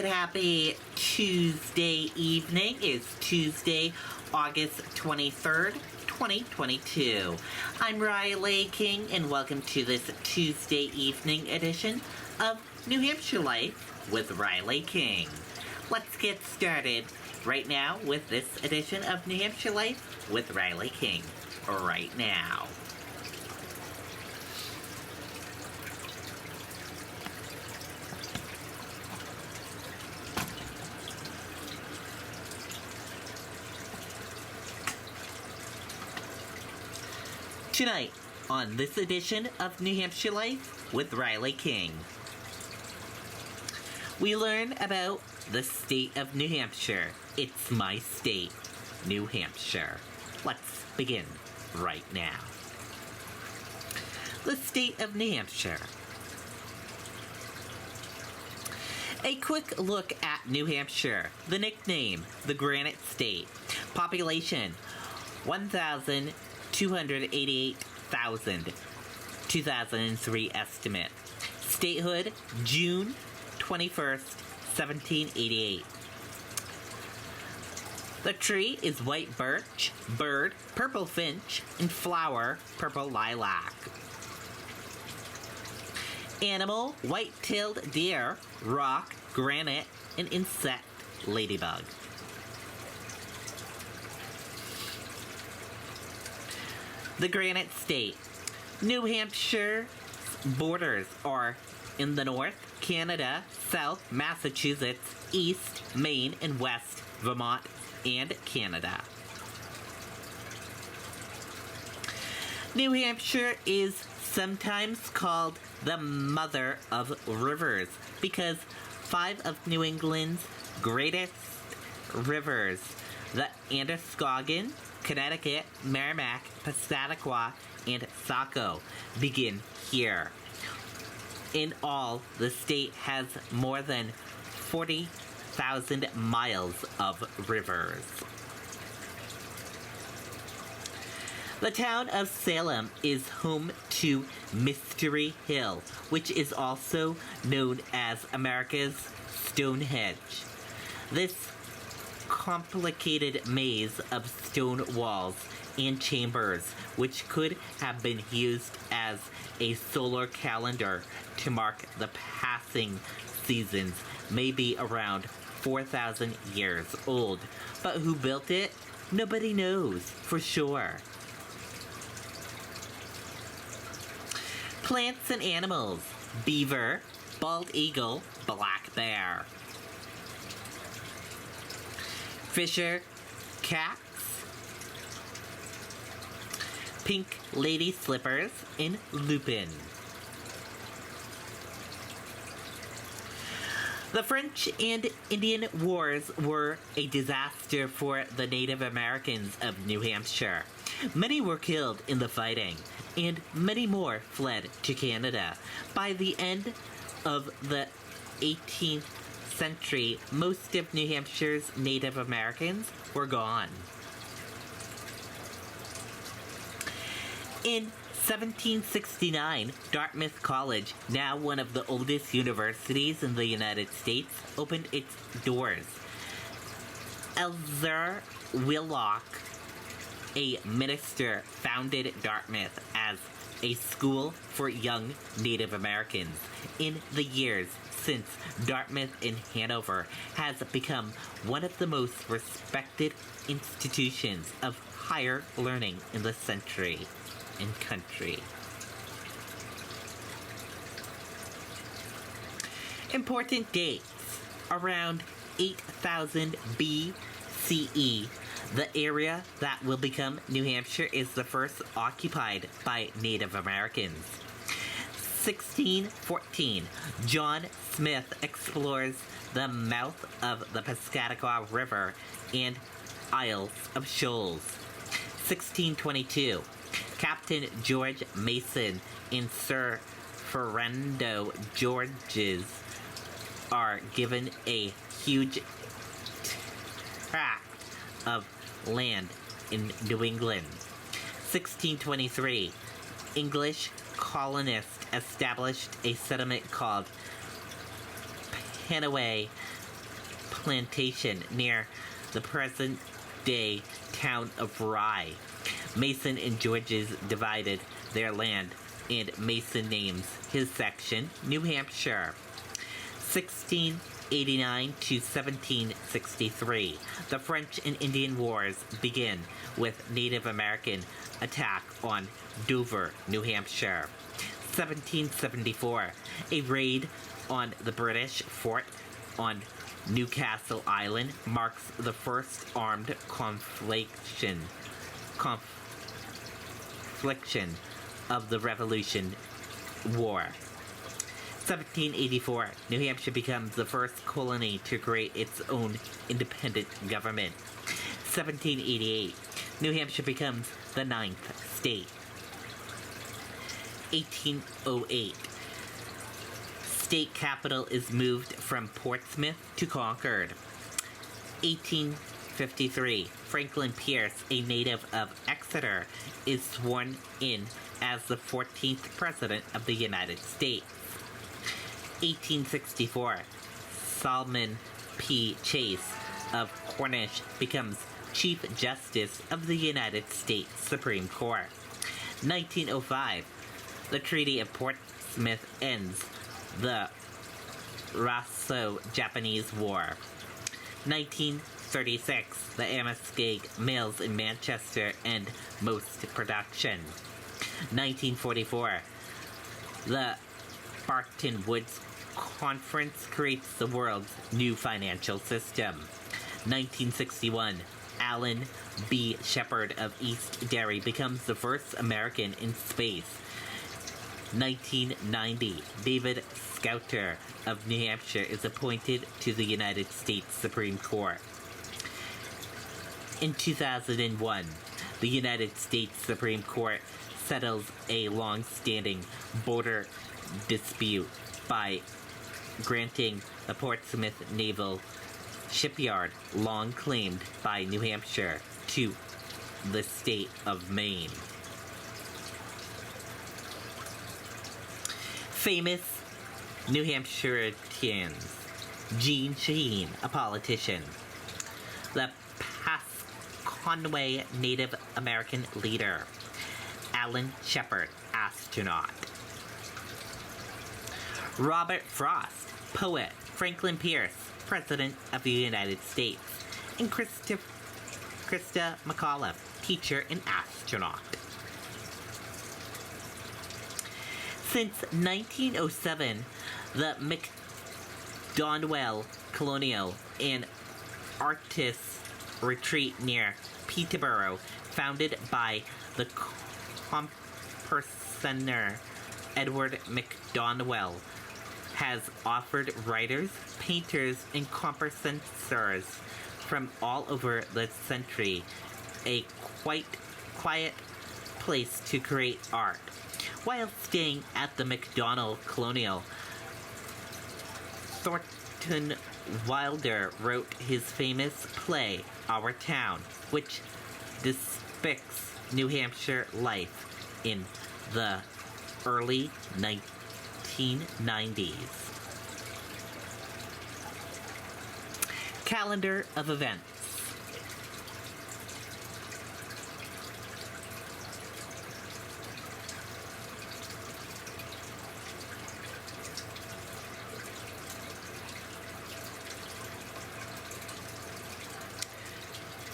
happy Tuesday evening. It's Tuesday, August 23rd, 2022. I'm Riley King, and welcome to this Tuesday evening edition of New Hampshire Life with Riley King. Let's get started right now with this edition of New Hampshire Life with Riley King. Right now. Tonight, on this edition of New Hampshire Life with Riley King, we learn about the state of New Hampshire. It's my state, New Hampshire. Let's begin right now. The state of New Hampshire. A quick look at New Hampshire. The nickname, the Granite State. Population, 1,288,000. 2003 estimate. Statehood, June 21st, 1788. The tree is white birch, bird, purple finch, and flower, purple lilac. Animal, white-tailed deer, rock, granite, and insect, ladybug. The Granite State. New Hampshire borders are in the north, Canada, south, Massachusetts, east, Maine, and west, Vermont, and Canada. New Hampshire is sometimes called the mother of rivers because 5 of New England's greatest rivers, the Androscoggin, Connecticut, Merrimack, Piscataqua, and Saco, begin here. In all, the state has more than 40,000 miles of rivers. The town of Salem is home to Mystery Hill, which is also known as America's Stonehenge. This complicated maze of stone walls and chambers, which could have been used as a solar calendar to mark the passing seasons, may be around 4,000 years old. But who built it? Nobody knows for sure. Plants and animals. Beaver, bald eagle, black bear. Fisher cats, pink lady slippers, and lupin. The French and Indian Wars were a disaster for the Native Americans of New Hampshire. Many were killed in the fighting, and many more fled to Canada. By the end of the 18th century, most of New Hampshire's Native Americans were gone. In 1769, Dartmouth College, now one of the oldest universities in the United States, opened its doors. Elzar Wheelock, a minister, founded Dartmouth as a school for young Native Americans. In the years since, Dartmouth in Hanover has become one of the most respected institutions of higher learning in the century and country. Important dates. Around 8000 BCE, the area that will become New Hampshire is the first occupied by Native Americans. 1614, John Smith explores the mouth of the Piscataqua River and Isles of Shoals. 1622, Captain George Mason and Sir Fernando Georges are given a huge tract of land in New England. 1623, English colonists established a settlement called Panaway plantation near the present-day town of Rye. Mason and Georges divided their land, and Mason names his section New Hampshire. 1689 to 1763. The French and Indian Wars begin with Native American attack on Dover, New Hampshire. 1774. A raid on the British fort on Newcastle Island marks the first armed confliction of the Revolution War. 1784, New Hampshire becomes the first colony to create its own independent government. 1788, New Hampshire becomes the 9th state. 1808, state capital is moved from Portsmouth to Concord. 1853, Franklin Pierce, a native of Exeter, is sworn in as the 14th President of the United States. 1864, Solomon P. Chase of Cornish becomes Chief Justice of the United States Supreme Court. 1905, the Treaty of Portsmouth ends the Russo-Japanese War. 1936, the Amoskeag Mills in Manchester end most production. 1944, the Bretton Woods Conference creates the world's new financial system. 1961, Alan B. Shepard of East Derry becomes the first American in space. 1990, David Scouter of New Hampshire is appointed to the United States Supreme Court. In 2001, the United States Supreme Court settles a long-standing border dispute by granting the Portsmouth Naval Shipyard, long claimed by New Hampshire, to the state of Maine. Famous New Hampshireans. Jean Shaheen, a politician. The Pasconway Native American leader. Alan Shepard, astronaut. Robert Frost, poet. Franklin Pierce, President of the United States. And Krista McAuliffe, teacher and astronaut. Since 1907, the McDonwell Colonial and Artists Retreat near Peterborough, founded by the composer Edward McDonwell, has offered writers, painters, and composers from all over the country a quite quiet place to create art. While staying at the McDonald Colonial, Thornton Wilder wrote his famous play, Our Town, which depicts New Hampshire life in the early 1990s. Calendar of events.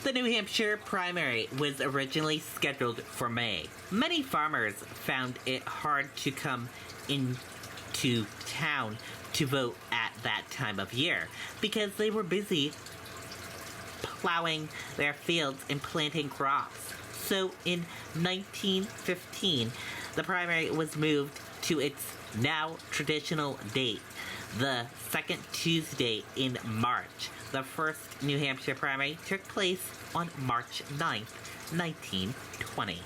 The New Hampshire primary was originally scheduled for May. Many farmers found it hard to come into town to vote at that time of year because they were busy plowing their fields and planting crops. So in 1915, the primary was moved to its now traditional date, the second Tuesday in March. The first New Hampshire primary took place on March 9th, 1920.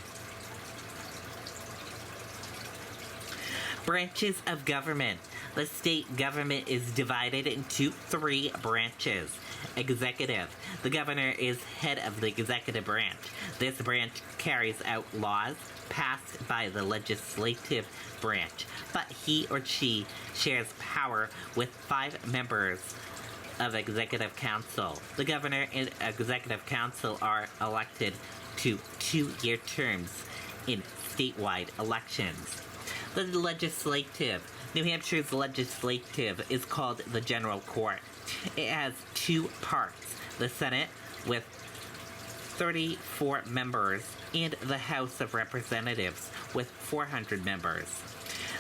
Branches of government. The state government is divided into 3 branches. Executive. The governor is head of the executive branch. This branch carries out laws passed by the legislative branch, but he or she shares power with 5 members of Executive Council. The Governor and Executive Council are elected to 2-year terms in statewide elections. The legislative, New Hampshire's legislative is called the General Court. It has 2 parts, the Senate with 34 members and the House of Representatives with 400 members.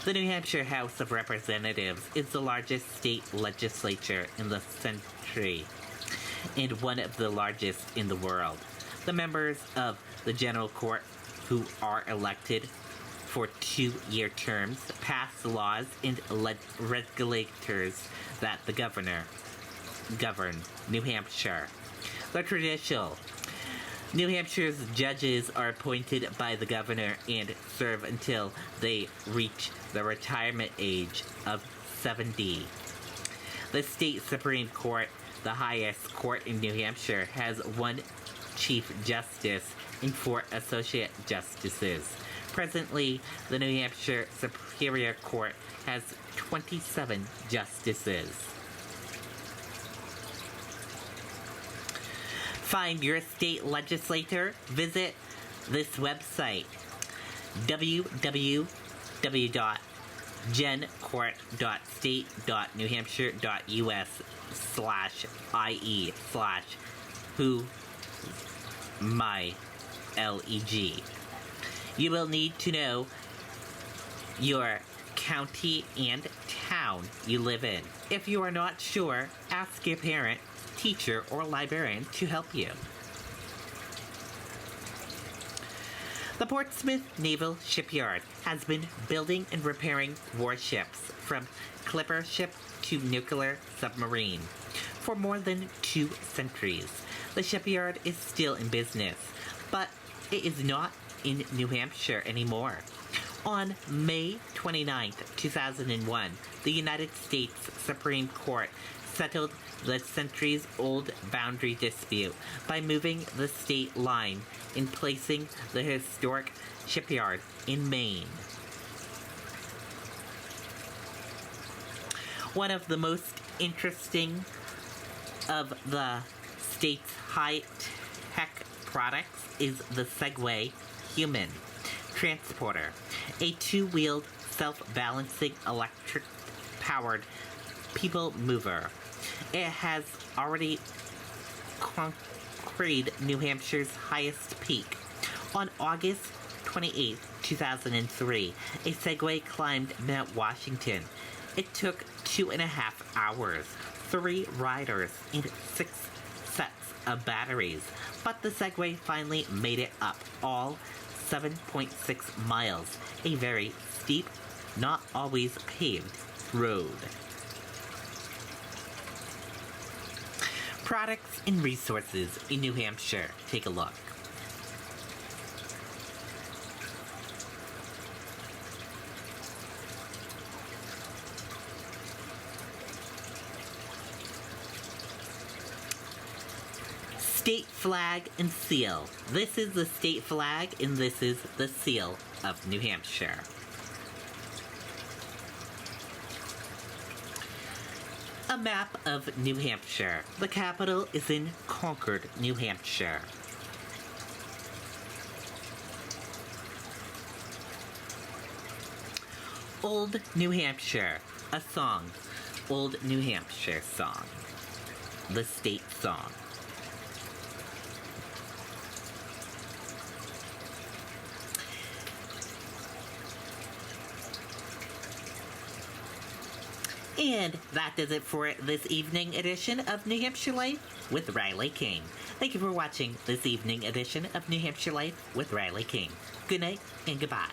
The New Hampshire House of Representatives is the largest state legislature in the country and one of the largest in the world. The members of the General Court, who are elected for 2-year terms, pass laws and regulators that the governor govern New Hampshire. The traditional New Hampshire's judges are appointed by the governor and serve until they reach the retirement age of 70. The state Supreme Court, the highest court in New Hampshire, has 1 Chief Justice and 4 Associate Justices. Presently, the New Hampshire Superior Court has 27 justices. Find your state legislator. Visit this website, www.gencourt.state.newhampshire.us/who-my-leg. You will need to know your county and town you live in. If you are not sure, ask your parent, teacher, or librarian to help you. The Portsmouth Naval Shipyard has been building and repairing warships, from clipper ship to nuclear submarine, for more than 2 centuries. The shipyard is still in business, but it is not in New Hampshire anymore. On May 29, 2001, the United States Supreme Court settled the centuries-old boundary dispute by moving the state line and placing the historic shipyard in Maine. One of the most interesting of the state's high-tech products is the Segway Human Transporter, a 2-wheeled, self-balancing, electric-powered people mover. It has already conquered New Hampshire's highest peak. On August 28, 2003, a Segway climbed Mount Washington. It took 2.5 hours, 3 riders, and 6 sets of batteries. But the Segway finally made it up, all 7.6 miles, a very steep, not always paved road. Products and resources in New Hampshire. Take a look. State flag and seal. This is the state flag and this is the seal of New Hampshire. A map of New Hampshire. The capital is in Concord, New Hampshire. Old New Hampshire. A song. Old New Hampshire song. The state song. And that does it for this evening edition of New Hampshire Life with Riley King. Thank you for watching this evening edition of New Hampshire Life with Riley King. Good night and goodbye.